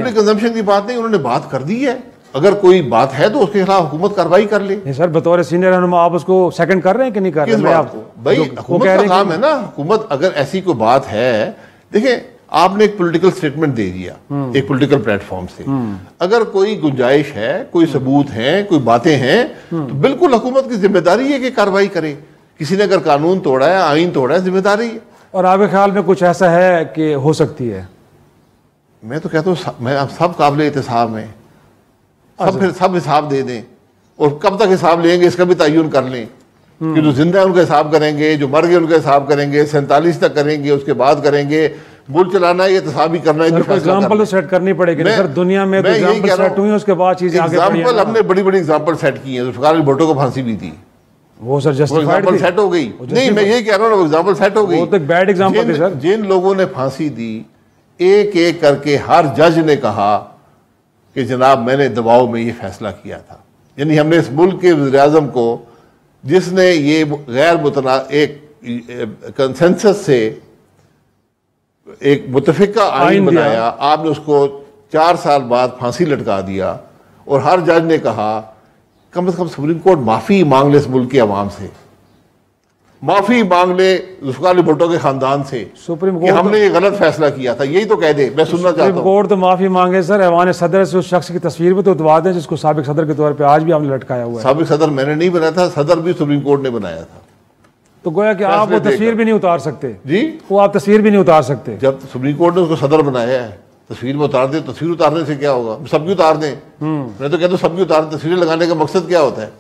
Public consumption की बात नहीं, उन्होंने बात कर दी है। अगर कोई बात है तो उसके खिलाफ हुकूमत कार्रवाई कर ले। सर बतौर सीनियर रहनुमा आप उसको सेकंड कर रहे हैं कि नहीं कर रहे हैं? भाई हुकूमत का काम है ना, हुकूमत अगर ऐसी कोई बात है, देखिए आपने एक पॉलिटिकल स्टेटमेंट दे दिया एक पॉलिटिकल प्लेटफॉर्म से, अगर कोई गुंजाइश है, कोई सबूत है, कोई बातें हैं, तो बिल्कुल हुकूमत की जिम्मेदारी है कि कार्रवाई करे। किसी ने अगर कानून तोड़ा है, आईन तोड़ा है, जिम्मेदारी है। और आपके ख्याल में कुछ ऐसा है कि हो सकती है? मैं तो कहता हूँ मैं आप सब काबिल एहतसाब में, सब फिर सब हिसाब दे दें, और कब तक हिसाब लेंगे इसका भी तयन कर लें कि जो जिंदा है उनका हिसाब करेंगे, जो मर गए उनका हिसाब करेंगे, 47 तक करेंगे, उसके बाद करेंगे। मुल्क चलाना है, ये एहतसाब भी करना है। एग्जाम्पल तो सेट करनी पड़ेगी सर, दुनिया में तो एग्जाम्पल सेट हुई है, उसके बाद चीजें आगे बढ़ी हैं। हमने बड़ी बड़ी एग्जाम्पल सेट की है। जुल्फिकार भुट्टो को फांसी भी दी, वो सर जस्टिफाइड थी, सेट हो गई। नहीं, मैं यही कह रहा हूँ, एग्जाम्पल सेट हो गई। वो तो एक बैड एग्जाम्पल थी सर। जिन लोगों ने फांसी दी, एक एक करके हर जज ने कहा कि जनाब मैंने दबाव में ये फैसला किया था। यानी हमने इस मुल्क के वज़ीर-ए-आज़म को, जिसने ये गैर मुतना एक कंसेंसस से एक मुतफिका आईन बनाया, आपने उसको 4 साल बाद फांसी लटका दिया, और हर जज ने कहा कम से कम सुप्रीम कोर्ट माफी मांग ले इस मुल्क की आवाम से, माफी मांग ले जुल्फिकार भुट्टो के खानदान से, सुप्रीम कोर्ट हमने ये गलत फैसला किया था। यही तो कह दे, मैं सुनना चाहता हूं। सुप्रीम कोर्ट तो माफी मांगे सर, ऐवान सदर से उस शख्स की तस्वीर भी तो उतरवा दें जिसको साबिक सदर के तौर पे आज भी हमने लटकाया हुआ है। साबिक सदर मैंने नहीं बनाया था, सदर भी सुप्रीम कोर्ट ने बनाया था। तो गोया कि आप वो तस्वीर भी नहीं उतार सकते जी, वो आप तस्वीर भी नहीं उतार सकते। जब सुप्रीम कोर्ट ने उसको सदर बनाया है, तस्वीर में उतार दे, तस्वीर उतारने से क्या होगा? सबकी उतार दें। मैं तो कहता हूँ सबकी उतार, तस्वीरें लगाने का मकसद क्या होता है?